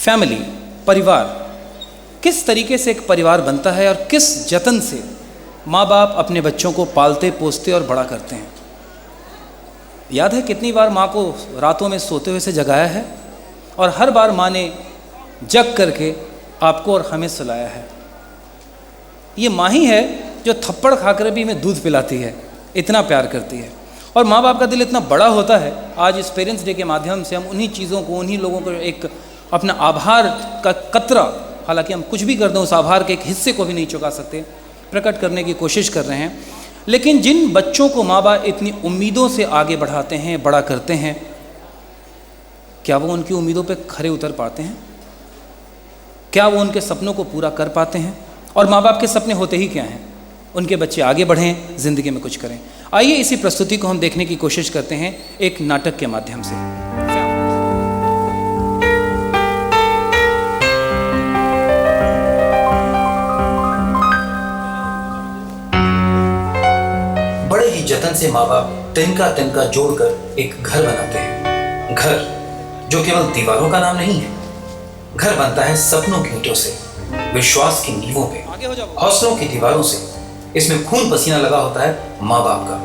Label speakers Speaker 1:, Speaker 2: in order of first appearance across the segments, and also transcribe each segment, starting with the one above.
Speaker 1: Family, परिवार, किस तरीके से एक परिवार बनता है और किस जतन से माँ बाप अपने बच्चों को पालते पोसते और बड़ा करते हैं। याद है कितनी बार माँ को रातों में सोते हुए से जगाया है और हर बार माँ ने जग करके आपको और हमें सुलाया है। ये माँ ही है जो थप्पड़ खाकर भी हमें दूध पिलाती है, इतना प्यार करती है। और माँ बाप का दिल इतना बड़ा होता है। आज इस पेरेंट्स डे के माध्यम से हम उन्हीं चीज़ों को, उन्हीं लोगों को एक अपना आभार का कतरा, हालांकि हम कुछ भी कर दें उस आभार के एक हिस्से को भी नहीं चुका सकते, प्रकट करने की कोशिश कर रहे हैं। लेकिन जिन बच्चों को माँ बाप इतनी उम्मीदों से आगे बढ़ाते हैं, बड़ा करते हैं, क्या वो उनकी उम्मीदों पे खरे उतर पाते हैं? क्या वो उनके सपनों को पूरा कर पाते हैं? और माँ बाप के सपने होते ही क्या हैं? उनके बच्चे आगे बढ़ें, ज़िंदगी में कुछ करें। आइए इसी प्रस्तुति को हम देखने की कोशिश करते हैं एक नाटक के माध्यम से।
Speaker 2: बड़े ही जतन से माँ बाप तिनका तिनका जोड़कर एक घर बनाते हैं। घर जो केवल दीवारों का नाम नहीं है, घर बनता है सपनों की ईंटों से, विश्वास की नींवों पे, हौसलों की दीवारों से। इसमें खून पसीना लगा होता है माँ बाप का।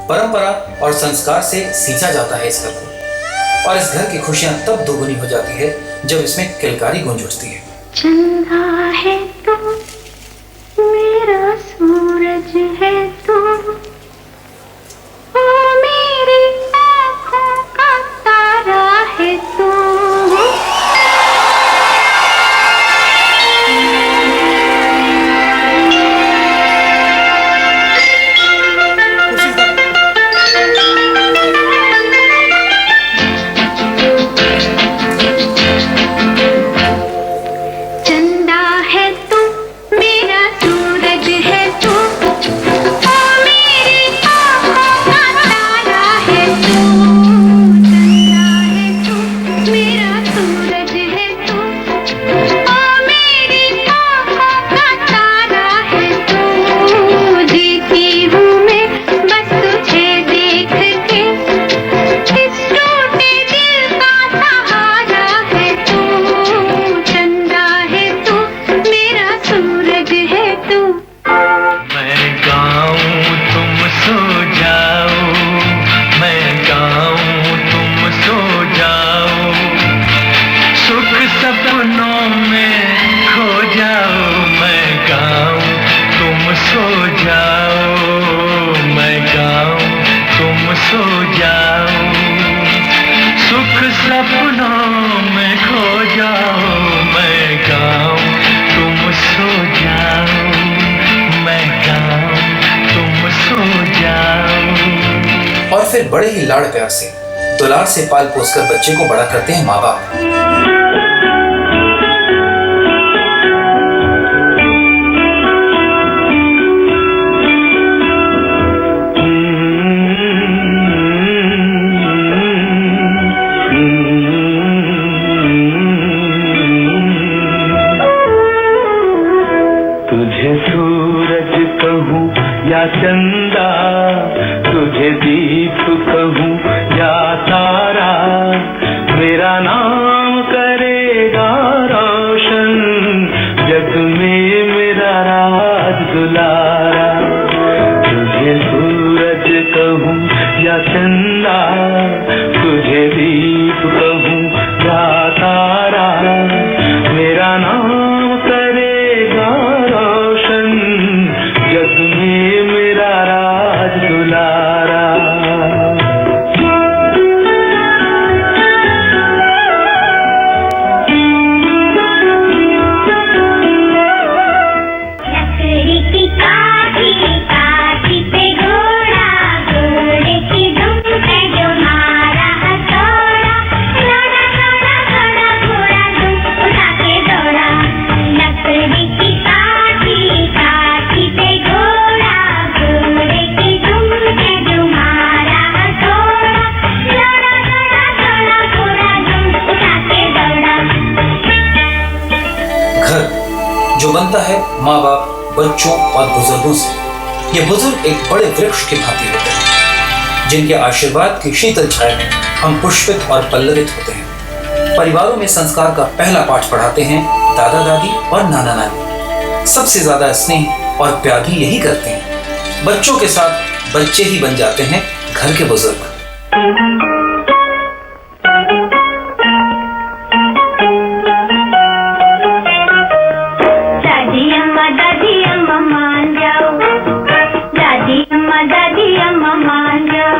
Speaker 2: परंपरा और संस्कार से सींचा जाता है इस घर को, और इस घर की खुशियां तब दोगुनी हो जाती है जब इसमें किलकारी गूंज उठती है।
Speaker 3: चंदा है तू, मेरा सूरज है तू, ओ मेरी आँखों का तारा है तू।
Speaker 2: और फिर बड़े ही लाड़ प्यार से, दुलार से पाल पोसकर बच्चे को बड़ा करते हैं माँ बाप।
Speaker 4: तुझे सूरज कहूँ या चंदा, तुझे दीप कहूँ या तारा, मेरा नाम करेगा रोशन, जग में मेरा राज दुलारा। तुझे सूरज कहूँ या चंदा, तुझे दीप कहूँ या तारा, मेरा नाम करेगा रोशन, जग में मेरा राज दुलारा।
Speaker 3: लकड़ी की काठी, काठी पे घोड़ा, घोड़े की दुम पे जो मारा हथौड़ा, दौड़ा दौड़ा दौड़ा घोड़ा दुम उठा के दौड़ा। लकड़ी की काठी, काठी पे घोड़ा, घोड़े की दुम पे जो मारा हथौड़ा, दौड़ा दौड़ा दौड़ा घोड़ा दुम उठा के दौड़ा।
Speaker 2: घर जो बनता है माँ बाप, बच्चों और बुजुर्गों से। ये बुजुर्ग एक बड़े वृक्ष की भांति होते हैं जिनके आशीर्वाद की शीतल छाया में हम पुष्पित और पल्लवित होते हैं। परिवारों में संस्कार का पहला पाठ पढ़ाते हैं दादा दादी और नाना नानी। सबसे ज्यादा स्नेह और प्यार भी यही करते हैं। बच्चों के साथ बच्चे ही बन जाते हैं घर के बुजुर्ग।
Speaker 3: दादी अम्मा मान जाओ, दादी अम्मा मान जाओ,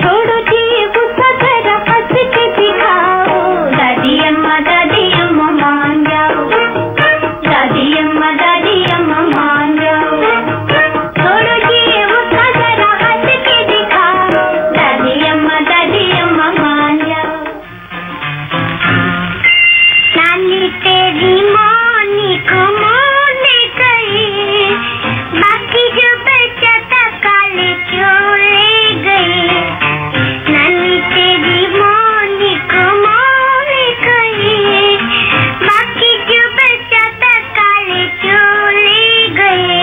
Speaker 3: छोड़ो जी गुस्सा जरा हंस के दिखाओ। दादी अम्मा मान जाओ, दादी अम्मा मान जाओ, छोड़ो जी गुस्सा जरा हंस के दिखाओ। दादी अम्मा मान जाओ। नानी तेरी मानी को मोने गई, बाकी जो बचा था काले चोले गए। नानी तेरी मानी को मोने गई, बाकी जो बचा था काले चोले गए।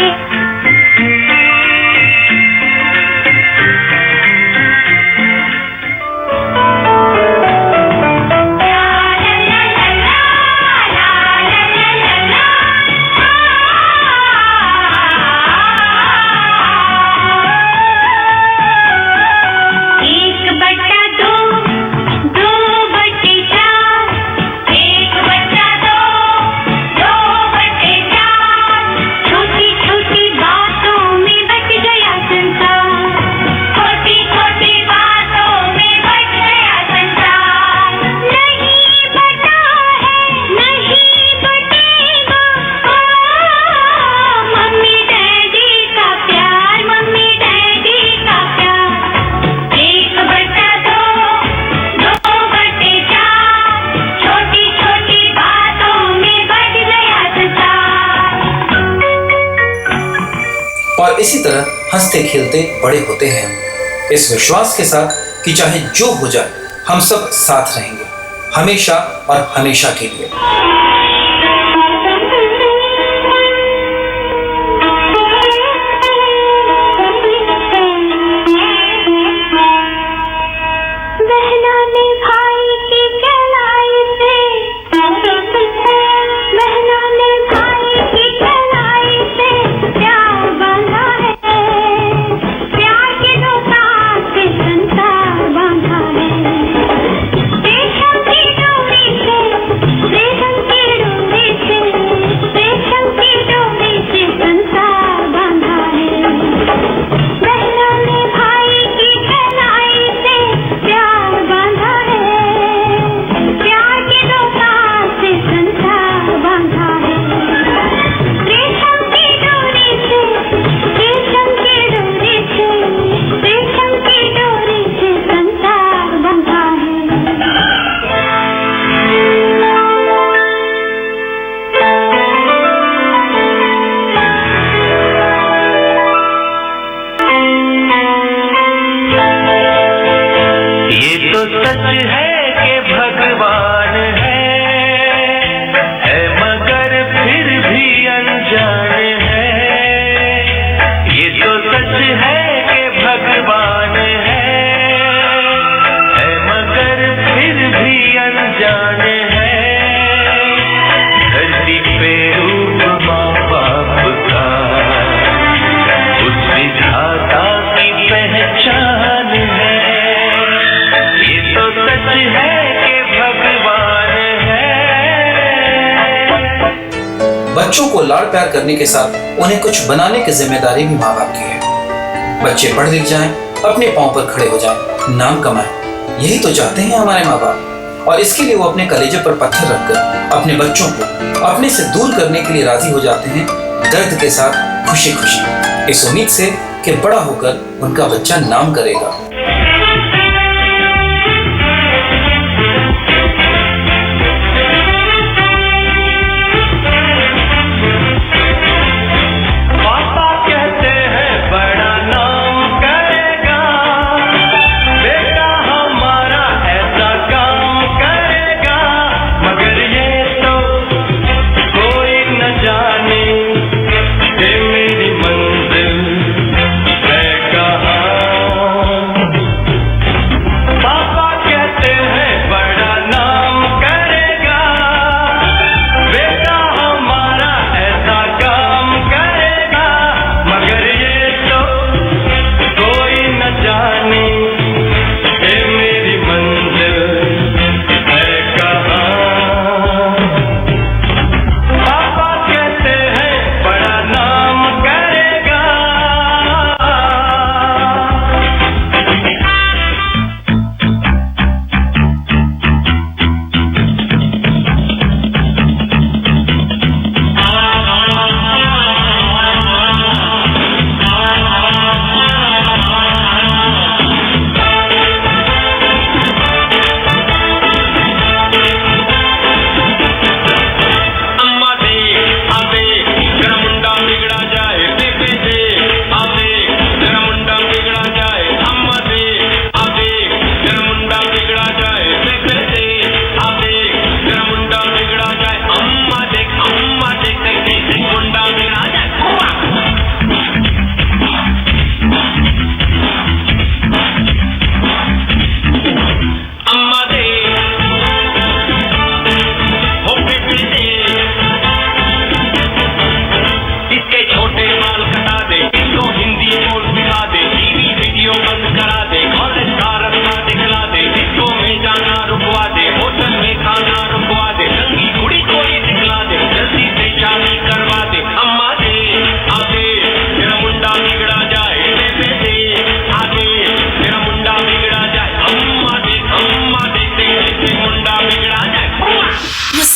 Speaker 2: और इसी तरह हंसते खेलते बड़े होते हैं हम, इस विश्वास के साथ कि चाहे जो हो जाए हम सब साथ रहेंगे हमेशा और हमेशा के लिए।
Speaker 3: बहना ने भाई की कलाई से, बहना ने भाई की कलाई से प्यार बांधा है। प्यार के दो साथ से संसार बांधा है। रेशम की डोरी से, रेशम की डोरी से, रेशम की डोरी से संसार बांधा है। बहना ने भाई की कलाई से प्यार बांधा है। प्यार के दो साथ से संसार बांधा है। रेशम की डोरी से, रेशम की डोरी से, रेशम की डोरी से संसार बांधा है।
Speaker 4: ये तो सच है कि भगवान है मगर फिर भी अनजान है। ये तो सच है कि भगवान है मगर फिर भी अनजान है। धरती पे रूप माँ बाप का उस विधाता की पहचान है। ये तो सच है कि भगवान है।
Speaker 2: बच्चों को लाड़ प्यार करने के साथ उन्हें कुछ बनाने की जिम्मेदारी भी माँ बाप की है। बच्चे पढ़ लिख जाएं, अपने पांव पर खड़े हो जाएं, नाम कमाएं, यही तो चाहते हैं हमारे माँ बाप। और इसके लिए वो अपने कलेजे पर पत्थर रखकर अपने बच्चों को अपने से दूर करने के लिए राजी हो जाते हैं, दर्द के साथ खुशी खुशी, इस उम्मीद से कि बड़ा होकर उनका बच्चा नाम करेगा।
Speaker 4: पापा कहते हैं बड़ा नाम करेगा, बेटा हमारा ऐसा काम करेगा। मगर ये तो कोई न जाने कि मेरी मंजिल है कहाँ।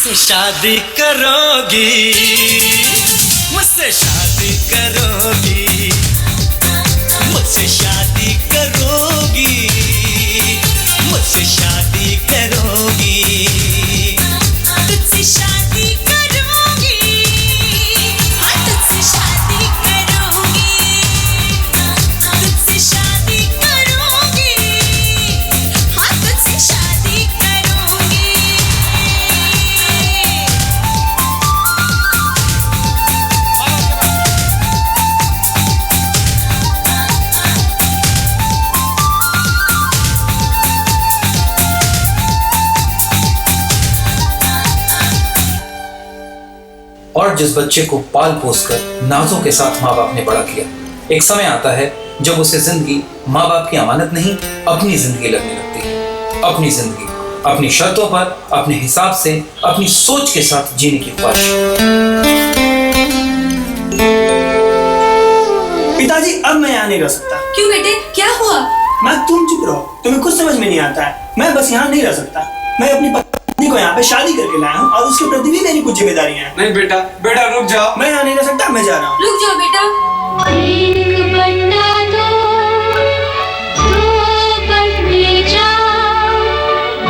Speaker 5: मुझसे शादी करोगी, मुझसे शादी करोगी, मुझसे शादी करोगी, मुझसे शादी करोगी, तुझसे शादी करोगी, हाँ तुझसे शादी करोगी, तुझसे शादी करोगी, हाँ तुझसे शादी करोगी।
Speaker 2: और जिस बच्चे को पाल पोस कर नाजों के साथ माँ बाप ने बड़ा किया, एक समय आता है जब उसे जिंदगी माँ बाप की अमानत नहीं अपनी जिंदगी लगने लगती है। अपनी जिंदगी अपनी शर्तों पर, अपने हिसाब से, अपनी सोच के साथ जीने की ख्वाहिश।
Speaker 6: पिताजी अब मैं यहाँ नहीं रह सकता।
Speaker 7: क्यों बेटे, क्या हुआ?
Speaker 6: मैं तुम चुप रहो, तुम्हें कुछ समझ में नहीं आता है। मैं बस यहाँ नहीं रह सकता। मैं अपनी पत्नी को यहाँ पे शादी करके लाया हूँ और उसके प्रति भी मेरी कुछ जिम्मेदारियाँ हैं।
Speaker 8: नहीं बेटा, बेटा रुक जाओ।
Speaker 6: मैं यहाँ नहीं रह सकता, मैं जा रहा हूँ।
Speaker 7: रुक जाओ बेटा।
Speaker 3: एक बनना दो बनने जाओ,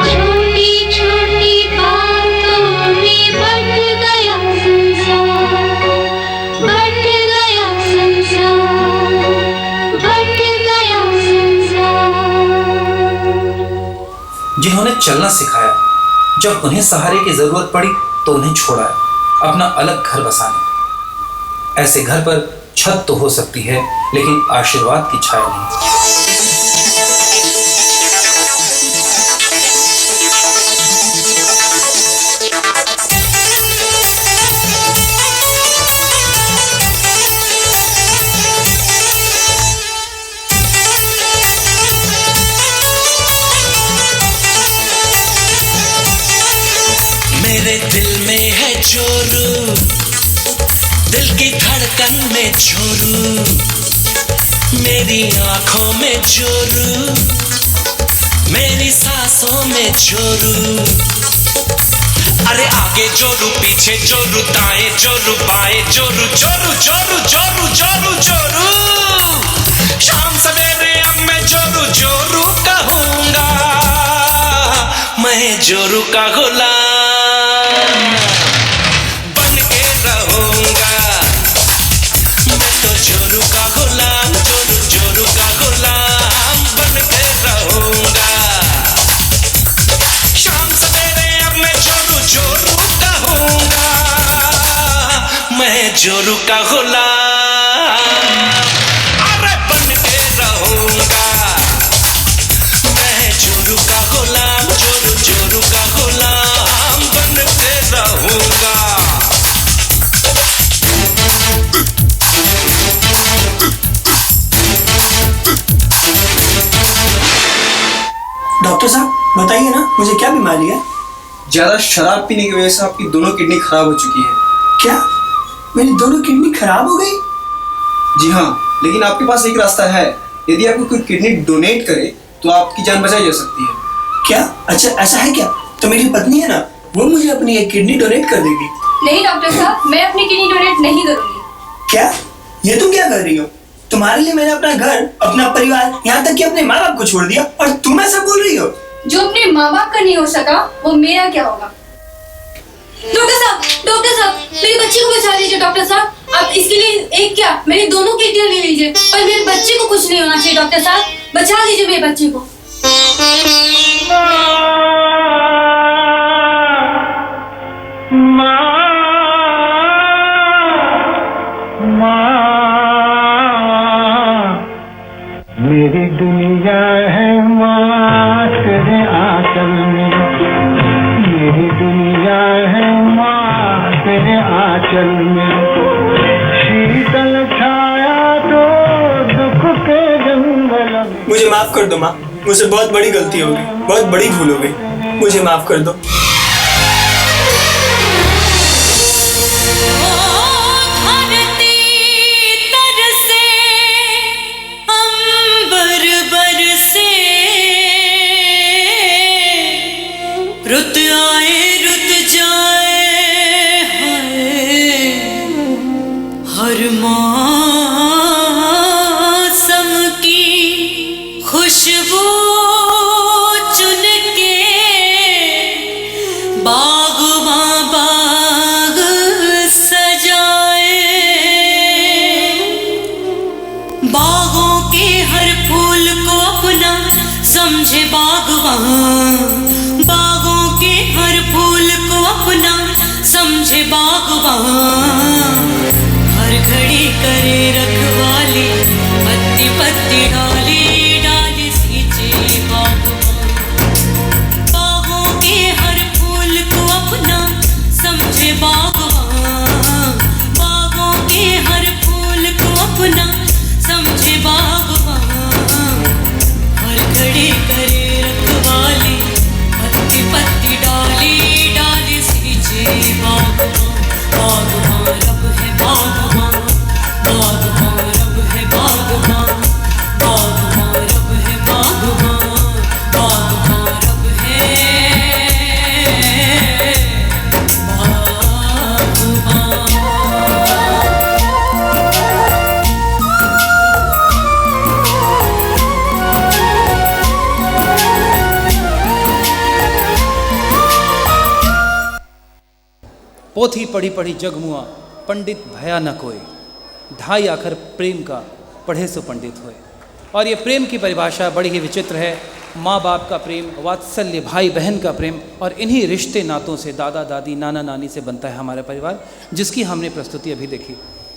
Speaker 3: छोटी छोटी बातों में बन गया संसार, बन गया संसार, बन गया संसार।
Speaker 2: जिन्होंने चलना सिखाया, जब उन्हें सहारे की जरूरत पड़ी तो उन्हें छोड़ा है अपना अलग घर बसाने। ऐसे घर पर छत तो हो सकती है लेकिन आशीर्वाद की छाया नहीं।
Speaker 5: मेरे दिल में है चोरू, दिल की धड़कन में चोरू, मेरी आंखों में चोरू, मेरी सांसों में चोरू। अरे आगे चोरू, पीछे चोरू, दाएं चोरू, बाएं चोरू, चोरू चोरू चोरू चोरू चोरू। शाम सवेरे अब मैं चोरू चोरू कहूंगा, मैं चोरू का गुलाम बन के रहूंगा। मैं तो चोरू का गुलाम, चोरू चोरू का गुलाम बन के रहूंगा। शाम सवेरे अब मैं चोरू चोरू कहूंगा, मैं चोरू का गुलाम अरे बन के रहूंगा। मैं चोरू का गुलाम, चोरू चोरू का गुलाम बन के रहूंगा।
Speaker 6: डॉक्टर साहब बताइए ना, मुझे क्या बीमारी है?
Speaker 8: ज्यादा शराब पीने की वजह से आपकी दोनों किडनी खराब हो चुकी है।
Speaker 6: क्या मेरी दोनों किडनी खराब हो गई?
Speaker 8: जी हाँ, लेकिन आपके पास एक रास्ता है। यदि आपको कोई किडनी डोनेट करे तो आपकी जान बचाई जा सकती है।
Speaker 6: क्या? अच्छा ऐसा है क्या? तो मेरी पत्नी है ना, वो मुझे अपनी एक किडनी डोनेट कर देगी।
Speaker 7: नहीं डॉक्टर साहब, मैं अपनी किडनी डोनेट नहीं करूंगी।
Speaker 6: क्या? ये तुम क्या कर रही हो? तुम्हारे लिए मैंने अपना घर, अपना परिवार, यहाँ तक कि अपने माँ बाप को छोड़ दिया और तुम ऐसा बोल रही हो?
Speaker 7: जो अपने माँ बाप का नहीं हो सका वो मेरा क्या होगा? डॉक्टर साहब मेरे बच्चे को बचा लीजिए। डॉक्टर साहब आप इसके लिए एक क्या, मेरी दोनों किडनियां ले लीजिए, पर मेरे बच्चे को कुछ नहीं होना चाहिए। डॉक्टर साहब बचा लीजिए मेरे बच्चे को।
Speaker 4: मेरी दुनिया है माँ तेरे आंचल में, मेरी दुनिया है माँ तेरे आंचल में। शीतल छाया तो दुख के जंगल में।
Speaker 6: मुझे माफ कर दो माँ, मुझसे बहुत बड़ी गलती हो गई, बहुत बड़ी भूल हो गई, मुझे माफ कर दो।
Speaker 5: रुत आए रुत जाए
Speaker 9: बागवां बाग सजाए, बागों के हर फूल को अपना समझे बागवां, बागों के हर फूल को अपना समझे बागवां, हर घड़ी करे रखवाली, पत्ती पत्ती डाली डाली सींचे बागवां, बागों के हर फूल को अपना समझे बागवां, बागों के हर फूल को अपना समझे बागवां, हर घड़ी करे रखवाली, पत्ती पत्ती डाली डाली सींचे बागवां, बागवां रब है बागवां, बागवां रब है बागवां, बागवां रब है बागवां, बागवां रब है
Speaker 1: पोथी पढ़ी पढ़ी जग मुआ, पंडित भया न कोय, ढाई आखर प्रेम का पढ़े सो पंडित होए। और ये प्रेम की परिभाषा बड़ी ही विचित्र है। माँ बाप का प्रेम, वात्सल्य, भाई बहन का प्रेम, और इन्हीं रिश्ते नातों से, दादा दादी नाना नानी से बनता है हमारा परिवार, जिसकी हमने प्रस्तुति अभी देखी।